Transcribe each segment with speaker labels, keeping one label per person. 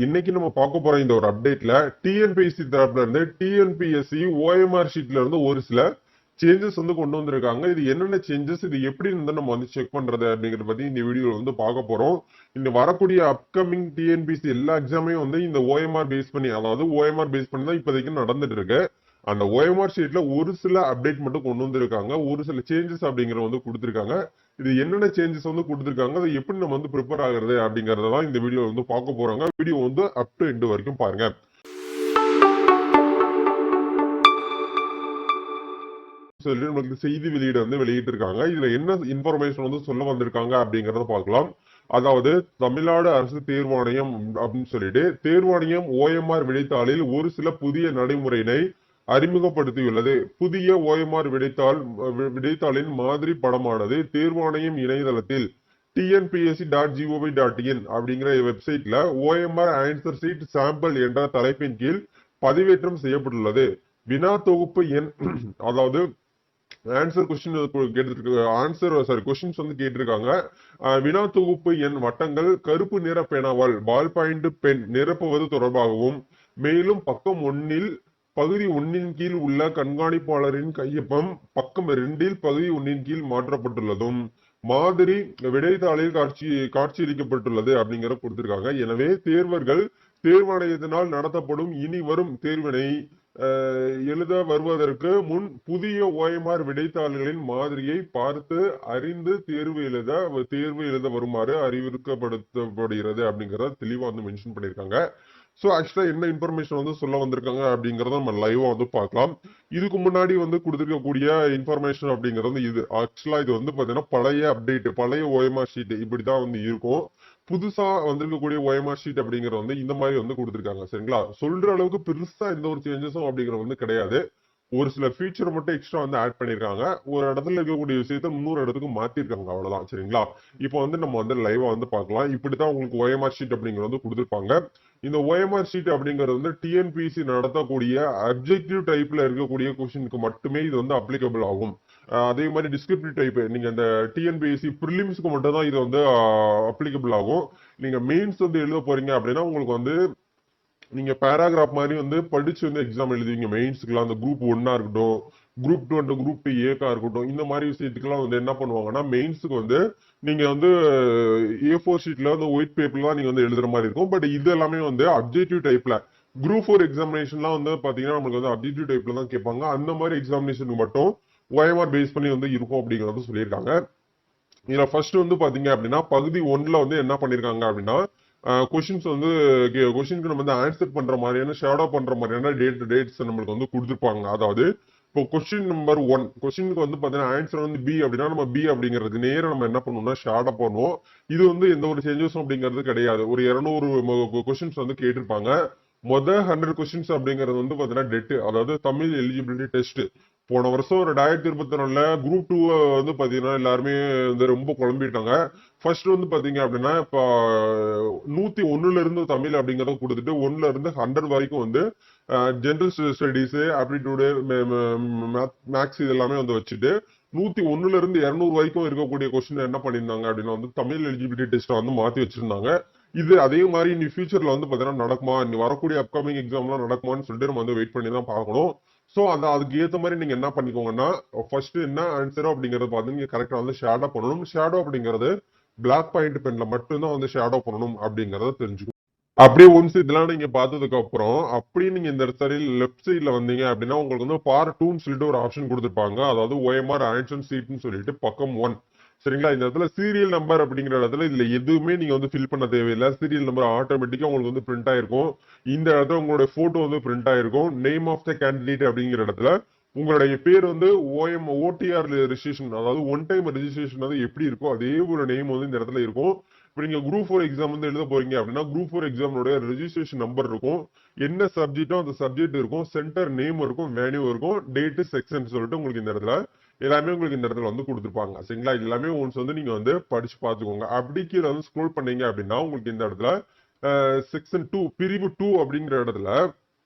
Speaker 1: இன்னைக்கு நம்ம பார்க்க போற இந்த ஒரு அப்டேட்ல டிஎன்பிஎஸ்சி தரப்புல இருந்து டிஎன்பிஎஸ்சி ஓஎம்ஆர் ஷீட்ல இருந்து ஒரு சில சேஞ்சஸ் வந்து கொண்டு வந்திருக்காங்க. இது என்னென்ன சேஞ்சஸ், இது எப்படி வந்து நம்ம வந்து செக் பண்றது அப்படிங்கறத பத்தி இந்த வீடியோல வந்து பார்க்க போறோம். இந்த வரக்கூடிய அப்கமிங் டிஎன்பிஎஸ்சி எல்லா எக்ஸாமையும் வந்து இந்த ஓஎம்ஆர் பேஸ் பண்ணி, அதாவது ஓஎம்ஆர் பேஸ் பண்ணி தான் இப்போதைக்கு நடந்துட்டு இருக்கு. அந்த ஓஎம்ஆர் ஷீட்ல ஒரு சில அப்டேட் மட்டும் கொண்டு வந்திருக்காங்க, ஒரு சில சேஞ்சஸ் அப்படிங்கறத வந்து கொடுத்திருக்காங்க. இது என்னென்ன சேஞ்சஸ் வந்து கொடுத்திருக்காங்க, அதை எப்படி நம்ம வந்து ப்ரிப்பேர் ஆகுறது அப்படிங்கறதான் இந்த வீடியோ வந்து பார்க்க போறாங்க. வீடியோ வந்து அப் டு எண்ட் வரைக்கும் பாருங்க. நமக்கு செய்தி வெளியீடு வந்து வெளியிட்டு இருக்காங்க. இதுல என்ன இன்ஃபர்மேஷன் வந்து சொல்ல வந்திருக்காங்க அப்படிங்கறத பார்க்கலாம். அதாவது தமிழ்நாடு அரசு தேர்வாணையம் அப்படின்னு சொல்லிட்டு தேர்வாணையம் ஓஎம்ஆர் விடைத்தாளில் ஒரு சில புதிய நடைமுறையினை அறிமுகப்படுத்தியுள்ளது. புதிய ஓஎம்ஆர் விடைத்தாளின் மாதிரி படமானது தேர்வாணையம் இணையதளத்தில் tnpsc.gov.in அப்படிங்கிற வெப்சைட்ல ஓஎம்ஆர் ஆன்சர் ஷீட் சாம்பிள் என்ற தலைப்பின் கீழ் பதிவேற்றம் செய்யப்பட்டுள்ளது. வினா தொகுப்பு எண் அதாவது கொஸ்டின்ஸ் வந்து கேட்டிருக்காங்க. வினா தொகுப்பு எண் வட்டங்கள் கருப்பு நிற பேனாவால் பால் பாயிண்ட் பென் நிரப்புவது தொடர்பாகவும், மேலும் பக்கம் 1 பகுதி 1 கீழ் உள்ள கண்காணிப்பாளரின் கையொப்பம் பக்கம் 2 பகுதி 1 கீழ் மாற்றப்பட்டுள்ளதும் மாதிரி விடைத்தாளில் காட்சியளிக்கப்பட்டுள்ளது அப்படிங்கிற கொடுத்திருக்காங்க. எனவே தேர்வர்கள் தேர்வாணையத்தினால் நடத்தப்படும் இனி வரும் தேர்வினை எழுத வருவதற்கு முன் புதிய ஓஎம்ஆர் விடைத்தாள்களின் மாதிரியை பார்த்து அறிந்து தேர்வு எழுத வருமாறு அறிவுறுத்தப்படுகிறது அப்படிங்கறத தெளிவா வந்து மென்ஷன் பண்ணிருக்காங்க. சோ ஆக்சுவலா என்ன இன்ஃபர்மேஷன் வந்து சொல்ல வந்திருக்காங்க அப்படிங்கறத நம்ம லைவா வந்து பார்க்கலாம். இதுக்கு முன்னாடி வந்து கொடுத்திருக்கக்கூடிய இன்ஃபர்மேஷன் அப்படிங்கிறது இது ஆக்சுவலா இது வந்து பாத்தீங்கன்னா பழைய அப்டேட், பழைய ஓஎம்ஆர் ஷீட் இப்படிதான் வந்து இருக்கும். புதுசா வந்திருக்கக்கூடிய ஓஎம்ஆர் ஷீட் அப்படிங்கறது வந்து இந்த மாதிரி வந்து கொடுத்திருக்காங்க. சரிங்களா? சொல்ற அளவுக்கு பெருசா எந்த ஒரு சேஞ்சஸும் அப்படிங்கிறது வந்து கிடையாது. ஒரு சில ஃபீச்சர் மட்டும் எக்ஸ்ட்ரா வந்து ஆட் பண்ணிருக்காங்க. ஒரு இடத்துல இருக்கக்கூடிய விஷயத்த இன்னொரு இடத்துக்கு மாத்திருக்காங்க, அவ்வளவுதான். சரிங்களா? இப்போ வந்து நம்ம வந்து லைவா வந்து பார்க்கலாம். இப்படித்தான் உங்களுக்கு ஓஎம்ஆர் ஷீட் அப்படிங்கிறது வந்து கொடுத்திருப்பாங்க. இந்த ஓஎம்ஆர் ஷீட் அப்படிங்கிறது வந்து டிஎன்பிஎஸ்சி நடத்தக்கூடிய அப்ஜெக்டிவ் டைப்ல இருக்கக்கூடிய கொஸ்டினுக்கு மட்டுமே இது வந்து அப்ளிகபிள் ஆகும். அதே மாதிரி டிஸ்கிரிப்டிவ் டைப் நீங்க இந்த டிஎன்பிஎஸ்சி பிரிலிம்ஸ்க்கு மட்டும் தான் இது வந்து அப்ளிகபிள் ஆகும். நீங்க மெயின்ஸ் வந்து எழுத போறீங்க அப்படின்னா உங்களுக்கு வந்து நீங்க பேராகிராஃப் மாதிரி வந்து படிச்சு வந்து எக்ஸாம் எழுதுவீங்க. மெயின்ஸ்க்குலாம் அந்த குரூப் 1 இருக்கட்டும், குரூப் 2 அண்ட் குரூப் 2 ஏக்கா இருக்கட்டும், இந்த மாதிரி விஷயத்துக்குலாம் வந்து என்ன பண்ணுவாங்கன்னா மெயின்ஸுக்கு வந்து நீங்க வந்து A4 ஷீட்ல வந்து ஒயிட் பேப்பர்லாம் நீங்க வந்து எழுதுற மாதிரி இருக்கும். பட் இது எல்லாமே வந்து அப்ஜெக்டிவ் டைப்ல குரூப் 4 எக்ஸாமினேஷன்லாம் வந்து பாத்தீங்கன்னா நமக்கு வந்து அப்ஜெக்டிவ் டைப்ல தான் கேட்பாங்க. அந்த மாதிரி எக்ஸாமினேஷனுக்கு மட்டும் ஓஎம்ஆர் பேஸ் பண்ணி வந்து இருக்கும் அப்படிங்கறது சொல்லியிருக்காங்க. இதுல ஃபர்ஸ்ட் வந்து பாத்தீங்க அப்படின்னா பகுதி 1ல வந்து என்ன பண்ணிருக்காங்க அப்படின்னா கொஸ்டின்ஸ் வந்து கொஸ்டினுக்கு நம்ம வந்து ஆன்சர் பண்ற மாதிரியான ஷேடோ பண்ற மாதிரியான டேட்ஸ் நம்மளுக்கு வந்து கொடுத்துருப்பாங்க. அதாவது இப்போ கொஸ்டின் நம்பர் 1 கொஸ்டினுக்கு வந்து பாத்தீங்கன்னா ஆன்சர் வந்து பி அப்படின்னா நம்ம பி அப்படிங்கிறது நேரம் நம்ம என்ன பண்ணுவோம்னா ஷேடோ பண்ணுவோம். இது வந்து எந்த ஒரு சேஞ்சஸும் அப்படிங்கிறது கிடையாது. ஒரு 200 கொஸ்டின்ஸ் வந்து கேட்டிருப்பாங்க. 100 கொஸ்டின்ஸ் அப்படிங்கிறது வந்து பாத்தீங்கன்னா டெட், அதாவது தமிழ் எலிஜிபிலிட்டி டெஸ்ட். போன வருஷம் 2024 குரூப் 2 வந்து பாத்தீங்கன்னா எல்லாருமே வந்து ரொம்ப குழம்பிட்டாங்க. ஃபர்ஸ்ட் வந்து பாத்தீங்க அப்படின்னா இப்ப 101 இருந்து தமிழ் அப்படிங்கறத கொடுத்துட்டு 1ல இருந்து 100 வரைக்கும் வந்து ஜெனரல் ஸ்டடீஸ், ஆப்டிடியூடு, மேக்ஸ் இது எல்லாமே வந்து வச்சுட்டு 101 இருந்து 200 வரைக்கும் இருக்கக்கூடிய கொஸ்டின் என்ன பண்ணிருந்தாங்க அப்படின்னா வந்து தமிழ் எலிஜிபிலிட்டி டெஸ்ட் வந்து மாத்தி வச்சிருந்தாங்க. இது அதே மாதிரி இனி ஃபியூச்சர்ல வந்து பாத்தீங்கன்னா நடக்குமா, இனி வரக்கூடிய அப்கமிங் எக்ஸாம்லாம் நடக்குமான்னு சொல்லிட்டு நம்ம வந்து வெயிட் பண்ணி தான் பார்க்கணும். சோ அதுக்கு ஏத்த மாதிரி நீங்க என்ன பண்ணிக்கோங்கன்னா ஃபர்ஸ்ட் என்ன ஆன்சரோ அப்படிங்கறத பார்த்து நீங்க கரெக்டா வந்து ஷேடோ பண்ணணும். ஷேடோ அப்படிங்கிறது பிளாக் பாயிண்ட் பென்ல மட்டும்தான் வந்து ஷேடோ பண்ணணும் அப்படிங்கறத தெரிஞ்சுக்கணும். அப்படியே ஒன்ஸ் இதெல்லாம் நீங்க பார்த்ததுக்கு அப்புறம் அப்படியே நீங்க இந்த சைடு லெஃப்ட் சைட்ல வந்தீங்க அப்படின்னா உங்களுக்கு வந்து பார்ட் 2ன்னு சொல்லிட்டு ஒரு ஆப்ஷன் கொடுத்துருப்பாங்க. அதாவது ஓஎம்ஆர் ஆன்சர் ஷீட்னு சொல்லிட்டு பக்கம் 1. சரிங்களா? இந்த இடத்துல சீரியல் நம்பர் அப்படிங்கிற இடத்துல இதுல எதுவுமே நீங்க வந்து ஃபில் பண்ண தேவையில்லை. சீரியல் நம்பர் ஆட்டோமேட்டிக்கா உங்களுக்கு வந்து பிரிண்ட் ஆயிருக்கும். இந்த இடத்துல உங்களுடைய போட்டோ வந்து பிரிண்ட் ஆயிருக்கும். நேம் ஆஃப் த கேண்டிடேட் அப்படிங்கிற இடத்துல உங்களுடைய பேர் வந்து ஓடிஆர் ரெஜிஸ்ட்ரேஷன், அதாவது ஒன் டைம் ரெஜிஸ்ட்ரேஷன் வந்து எப்படி இருக்கோ அதே ஒரு நேம் வந்து இந்த இடத்துல இருக்கும். இப்போ நீங்க குரூப் 4 எக்ஸாம் வந்து எழுத போறீங்க அப்படின்னா குரூப் 4 எக்ஸாமோட ரெஜிஸ்ட்ரேஷன் நம்பர் இருக்கும். என்ன சப்ஜெக்டோ அந்த சப்ஜெக்ட் இருக்கும், சென்டர் நேம் இருக்கும், வேல்யூ இருக்கும், டேட், செக்ஷன் சொல்லிட்டு உங்களுக்கு இந்த இடத்துல எல்லாமே உங்களுக்கு இந்த இடத்துல வந்து கொடுத்துருப்பாங்க. சரிங்களா? எல்லாமே ஒன்ஸ் வந்து நீங்க வந்து படிச்சு பார்த்துக்கோங்க. அப்படி கீழே வந்து ஸ்க்ரோல் பண்ணீங்க அப்படின்னா உங்களுக்கு இந்த இடத்துல செக்ஷன் 2 பிரிவு 2 அப்படிங்கிற இடத்துல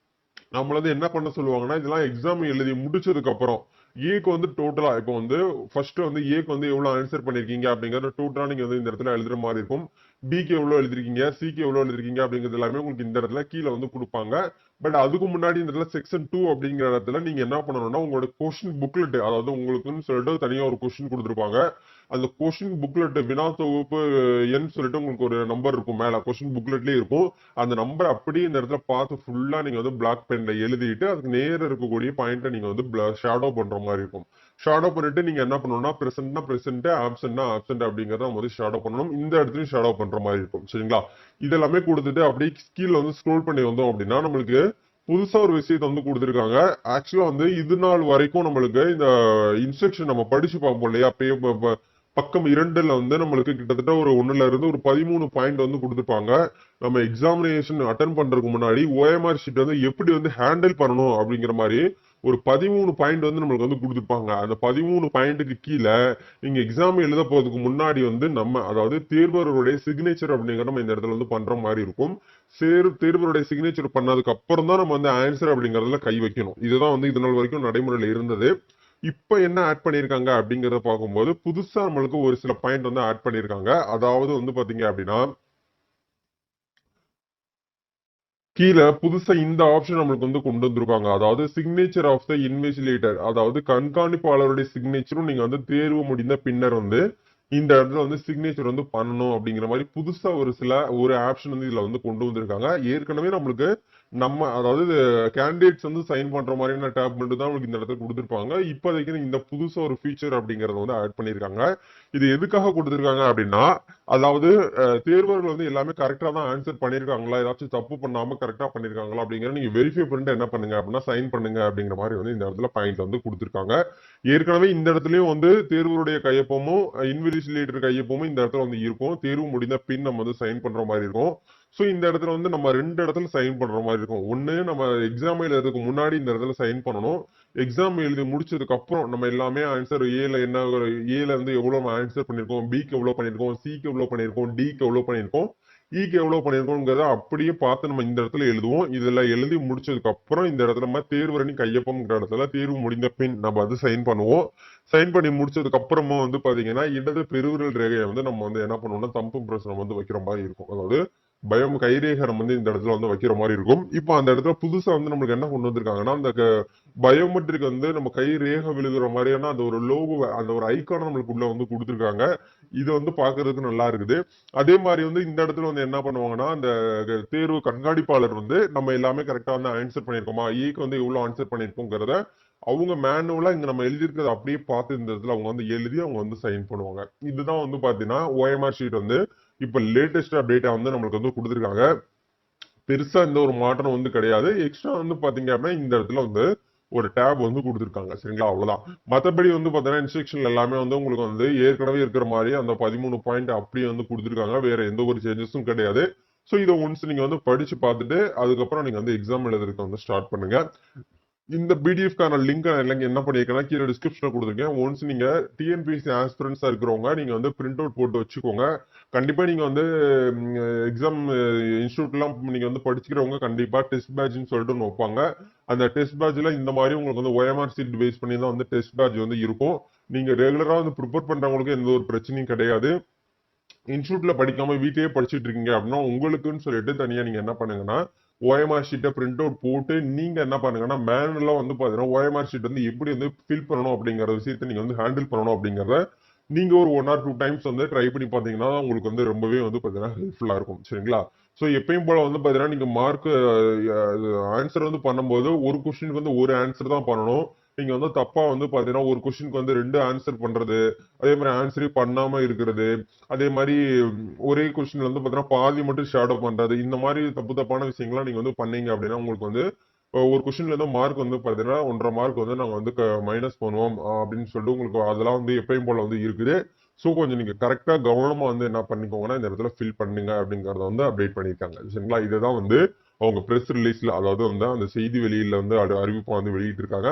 Speaker 1: நம்மள வந்து என்ன பண்ண சொல்லுவாங்கன்னா இதெல்லாம் எக்ஸாம் எழுதி முடிச்சதுக்கு அப்புறம் ஏக்கு வந்து டோட்டலா இப்போ வந்து ஃபர்ஸ்ட் வந்து ஏக்கு வந்து எவ்வளவு ஆன்சர் பண்ணிருக்கீங்க அப்படிங்கறத டோட்டலா நீங்க வந்து இந்த இடத்துல எழுதுற மாதிரி இருக்கும். பிக்கு எவ்வளவு எழுதிருக்கீங்க, சிக்கு எவ்வளவு எழுதிருக்கீங்க அப்படிங்கிறது எல்லாமே உங்களுக்கு இந்த இடத்துல கீழே வந்து கொடுப்பாங்க. பட் அதுக்கு முன்னாடி இந்த இடத்துல செக்ஷன் 2 அப்படிங்கிற இடத்துல நீங்க என்ன பண்ணணும்னா உங்களோட கொஸ்டின் புக்லெட், அதாவது உங்களுக்குன்னு சொல்லிட்டு தனியா ஒரு கொஸ்டின் கொடுத்துருப்பாங்க. அந்த கொஸ்டின் புக்லெட் வினா தொகுப்பு எண் சொல்லிட்டு உங்களுக்கு ஒரு நம்பர் இருக்கும், மேல கொஸ்டின் புக்லெட்லயே இருக்கும். அந்த நம்பர் அப்படியே இந்த இடத்துல பார்த்து ஃபுல்லா நீங்க வந்து பிளாக் பென்ல எழுதிட்டு அதுக்கு நேர இருக்கக்கூடிய பாயிண்ட்டை நீங்க வந்து ஷேடோ பண்ற மாதிரி இருக்கும். ஷேடோ பண்ணிட்டு நீங்க என்ன பண்ணணும்னா பிரசன்ட்னா பிரசன்ட், ஆப்சென்ட்னா ஆப்சென்ட் அப்படிங்கறத நம்ம வந்து ஷேடோ பண்ணணும். இந்த இடத்துலயும் ஷேடோ பண்ற மாதிரி இருக்கும். சரிங்களா? இதெல்லாமே கொடுத்துட்டு அப்படியே கீழே வந்து ஸ்க்ரோல் பண்ணி வந்தோம் அப்படின்னா நம்மளுக்கு புதுசா ஒரு விஷயத்தை வந்து கொடுத்துருக்காங்க. ஆக்சுவலா வந்து இது நாள் வரைக்கும் நம்மளுக்கு இந்த இன்ஸ்ட்ரக்ஷன் நம்ம படிச்சு பார்ப்போம் இல்லையா, பக்கம் 2ல வந்து நம்மளுக்கு கிட்டத்தட்ட ஒரு 1ல இருந்து ஒரு 13 பாயிண்ட் வந்து கொடுத்துருப்பாங்க. நம்ம எக்ஸாமினேஷன் அட்டன் பண்றதுக்கு முன்னாடி ஓஎம்ஆர் ஷீட் வந்து எப்படி வந்து ஹேண்டில் பண்ணணும் அப்படிங்கிற மாதிரி ஒரு 13 பாயிண்ட் வந்து நம்மளுக்கு வந்து கொடுத்துருப்பாங்க. அந்த 13 பாயிண்ட்டுக்கு கீழே நீங்க எக்ஸாம் எழுத போறதுக்கு முன்னாடி வந்து நம்ம, அதாவது தேர்வருடைய சிக்னேச்சர் அப்படிங்கிற நம்ம இந்த இடத்துல வந்து பண்ற மாதிரி இருக்கும். தேர்வருடைய சிக்னேச்சர் பண்ணதுக்கு அப்புறம் தான் நம்ம வந்து ஆன்சர் அப்படிங்கறதுல கை வைக்கணும். இதுதான் வந்து இது நாள் வரைக்கும் நடைமுறையில இருந்தது. இப்ப என்ன ஆட் பண்ணிருக்காங்க அப்படிங்கறத பார்க்கும்போது புதுசா நம்மளுக்கு ஒரு சில பாயிண்ட் வந்து ஆட் பண்ணிருக்காங்க. அதாவது வந்து பாத்தீங்க அப்படின்னா கீழே புதுசா இந்த ஆப்ஷன் நம்மளுக்கு வந்து கொண்டு வந்திருக்காங்க. அதாவது சிக்னேச்சர் ஆஃப் த இன்விஜிலேட்டர், அதாவது கண்காணிப்பாளருடைய சிக்னேச்சரும் நீங்க வந்து தேர்வு முடிந்த பின்னர் வந்து இந்த இடத்துல வந்து சிக்னேச்சர் வந்து பண்ணணும் அப்படிங்கிற மாதிரி புதுசா ஒரு ஆப்ஷன் வந்து இதுல வந்து கொண்டு வந்திருக்காங்க. ஏற்கனவே நம்மளுக்கு அதாவது கேண்டிடேட்ஸ் வந்து சைன் பண்ற மாதிரியான டேப் மட்டும் தான் உங்களுக்கு இந்த இடத்துல கொடுத்துருப்பாங்க. இப்போதைக்கு இந்த புதுசா ஒரு ஃபீச்சர் அப்படிங்கறத வந்து ஆட் பண்ணிருக்காங்க. இது எதுக்காக கொடுத்துருக்காங்க அப்படின்னா, அதாவது தேர்வர்கள் வந்து எல்லாமே கரெக்டா தான் ஆன்சர் பண்ணிருக்காங்களா, ஏதாச்சும் தப்பு பண்ணாம கரெக்டா பண்ணிருக்காங்களா அப்படிங்கிற நீங்க வெரிஃபை பண்ணிட்டு என்ன பண்ணுங்க அப்படின்னா சைன் பண்ணுங்க அப்படிங்கிற மாதிரி வந்து இந்த இடத்துல பாயிண்ட் வந்து கொடுத்துருக்காங்க. ஏற்கனவே இந்த இடத்துலயும் வந்து தேர்வருடைய கையொப்பமும் இன்விஜிலேட்டர் கையொப்பமும் இந்த இடத்துல வந்து இருக்கும். தேர்வு முடிந்த பின் நம்ம வந்து சைன் பண்ற மாதிரி இருக்கும். சோ இந்த இடத்துல வந்து நம்ம 2 இடத்துல சைன் பண்ற மாதிரி இருக்கும். ஒண்ணு நம்ம எக்ஸாம் எழுதுறதுக்கு முன்னாடி இந்த இடத்துல சைன் பண்ணணும். எக்ஸாம் எழுதி முடிச்சதுக்கு அப்புறம் நம்ம எல்லாமே ஆன்சர் ஏல இருந்து எவ்வளவு ஆன்சர் பண்ணிருக்கோம், பிக்கு எவ்வளவு பண்ணிருக்கோம், சிக்கு எவ்வளவு பண்ணிருக்கோம், டிக்கு எவ்வளவு பண்ணிருக்கோம், இக்கு எவ்வளவு பண்ணிருக்கோங்கிறத அப்படியே பார்த்து நம்ம இந்த இடத்துல எழுதுவோம். இதுல எழுதி முடிச்சதுக்கு அப்புறம் இந்த இடத்துல நம்ம தேர்வரணி கையொப்பம்ங்கிற இடத்துல தேர்வு முடிந்த பின் நம்ம வந்து சைன் பண்ணுவோம். சைன் பண்ணி முடிச்சதுக்கு அப்புறமா வந்து பாத்தீங்கன்னா இடது பெருவிரல் ரேகையை வந்து நம்ம வந்து என்ன பண்ணுவோம்னா தம்பு பிரஸ் நம்ம வந்து வைக்கிற மாதிரி இருக்கும். அதாவது கைரேகை நம்ம வந்து இந்த இடத்துல வந்து வைக்கிற மாதிரி இருக்கும். இப்போ அந்த இடத்துல புதுசா வந்து நம்மளுக்கு என்ன கொண்டு வந்திருக்காங்கன்னா அந்த பயோமெட்ரிக் வந்து நம்ம கை ரேகை விழுகிற மாதிரியான அந்த ஒரு லோகோ, அந்த ஒரு ஐக்கான நம்மளுக்கு உள்ள வந்து கொடுத்துருக்காங்க. இது வந்து பாக்குறதுக்கு நல்லா இருக்குது. அதே மாதிரி வந்து இந்த இடத்துல வந்து என்ன பண்ணுவாங்கன்னா அந்த தேர்வு கண்காணிப்பாளர் வந்து நம்ம எல்லாமே கரெக்டா வந்து ஆன்சர் பண்ணிருக்கோமா, ஏக்கு வந்து எவ்வளவு ஆன்சர் பண்ணிருக்கோங்கிறத அவங்க மேனுவலா இங்க நம்ம எழுதியிருக்கிறத அப்படியே பார்த்து இந்த இடத்துல அவங்க வந்து எழுதி அவங்க வந்து சைன் பண்ணுவாங்க. இதுதான் வந்து பாத்தீங்கன்னா ஓஎம்ஆர் ஷீட் வந்து இப்ப லேட்டஸ்ட் அப்டேட்டா வந்து நம்மளுக்கு வந்து கொடுத்துருக்காங்க. பெருசா இந்த ஒரு மாற்றம் வந்து கிடையாது. எக்ஸ்ட்ரா வந்து பாத்தீங்க அப்படின்னா இந்த இடத்துல வந்து ஒரு டேப் வந்து கொடுத்துருக்காங்க. சரிங்களா? அவ்வளவுதான். மத்தபடி வந்து பாத்தீங்கன்னா இன்ஸ்ட்ரக்ஷன் எல்லாமே வந்து உங்களுக்கு வந்து ஏற்கனவே இருக்கிற மாதிரி அந்த 13 பாயிண்ட் அப்படியே வந்து கொடுத்துருக்காங்க. வேற எந்த ஒரு சேஞ்சஸும் கிடையாது. சோ இதை ஒன்ஸ் நீங்க வந்து படிச்சு பார்த்துட்டு அதுக்கப்புறம் நீங்க வந்து எக்ஸாம் எழுதுறதுக்கு வந்து ஸ்டார்ட் பண்ணுங்க. இந்த பிடிஎஃப்கான லிங்க் என்ன பண்ணிருக்கேன்னா கீழே டிஸ்கிரிப்ஷன்ல கொடுத்துருக்கேன். ஒன்ஸ் நீங்க டிஎன்பிஎஸ்சி ஆஸ்பிரன்ஸா இருக்கிறவங்க நீங்க வந்து பிரிண்ட் அவுட் போட்டு வச்சுக்கோங்க. கண்டிப்பா நீங்க வந்து எக்ஸாம் இன்ஸ்டியூட் எல்லாம் நீங்க வந்து படிச்சுக்கிறவங்க கண்டிப்பா டெஸ்ட் பேட்ச்னு சொல்லிட்டு ஒன்று வைப்பாங்க. அந்த டெஸ்ட் பேட்ச்ல இந்த மாதிரி உங்களுக்கு வந்து ஓஎம்ஆர் சீட் பேஸ் பண்ணி தான் வந்து டெஸ்ட் பேட்ச் வந்து இருக்கும். நீங்க ரெகுலரா வந்து ப்ரிப்பேர் பண்றவங்களுக்கு எந்த ஒரு பிரச்சனையும் கிடையாது. இன்ஸ்டியூட்ல படிக்காம வீட்லயே படிச்சுட்டு இருக்கீங்க அப்படின்னா உங்களுக்குன்னு சொல்லிட்டு தனியா நீங்க என்ன பண்ணுங்கன்னா ஓஎம்ஆர் ஷீட்டை பிரிண்ட் அவுட் போட்டு நீங்க என்ன பண்ணுங்கன்னா மேனுவலா வந்து பாத்தீங்கன்னா ஓஎம்ஆர் ஷீட் வந்து எப்படி வந்து ஃபில் பண்ணணும் அப்படிங்கிற விஷயத்தை நீங்க வந்து ஹேண்டில் பண்ணணும் அப்படிங்கறத நீங்க ஒரு 1 or 2 டைம்ஸ் வந்து ட்ரை பண்ணி பாத்தீங்கன்னா உங்களுக்கு வந்து ரொம்பவே வந்து பாத்தீங்கன்னா ஹெல்ப்ஃபுல்லா இருக்கும். சரிங்களா? சோ எப்பயும் போல வந்து பாத்தீங்கன்னா நீங்க மார்க் ஆன்சர் வந்து பண்ணும்போது ஒரு கொஸ்டினுக்கு வந்து ஒரு ஆன்சர் தான் பண்ணணும். நீங்க வந்து தப்பா வந்து பாத்தீங்கன்னா ஒரு கொஸ்டினுக்கு வந்து 2 ஆன்சர் பண்றது, அதே மாதிரி ஆன்சரே பண்ணாம இருக்கிறது, அதே மாதிரி ஒரே கொஸ்டின்ல வந்து பாத்தீங்கன்னா பாதி மட்டும் ஷேடோ பண்றது, இந்த மாதிரி தப்பான விஷயங்கள்லாம் நீங்க வந்து பண்ணீங்க அப்படின்னா உங்களுக்கு வந்து ஒரு கொஸ்டின்ல இருந்து மார்க் வந்து பாத்தீங்கன்னா 1.5 மார்க் வந்து நாங்க வந்து மைனஸ் பண்ணுவோம் அப்படின்னு சொல்லிட்டு உங்களுக்கு அதெல்லாம் வந்து எப்பயும் போல வந்து இருக்குது. சோ கொஞ்சம் நீங்க கரெக்டா கவனமா வந்து என்ன பண்ணிக்கோங்கன்னா இந்த இடத்துல ஃபில் பண்ணுங்க அப்படிங்கறத வந்து அப்டேட் பண்ணிருக்காங்க. சரிங்களா? இதுதான் வந்து அவங்க பிரஸ் ரிலீஸ்ல, அதாவது வந்து அந்த செய்தி வெளியில வந்து அறிவிப்பா வந்து வெளியிட்டு இருக்காங்க.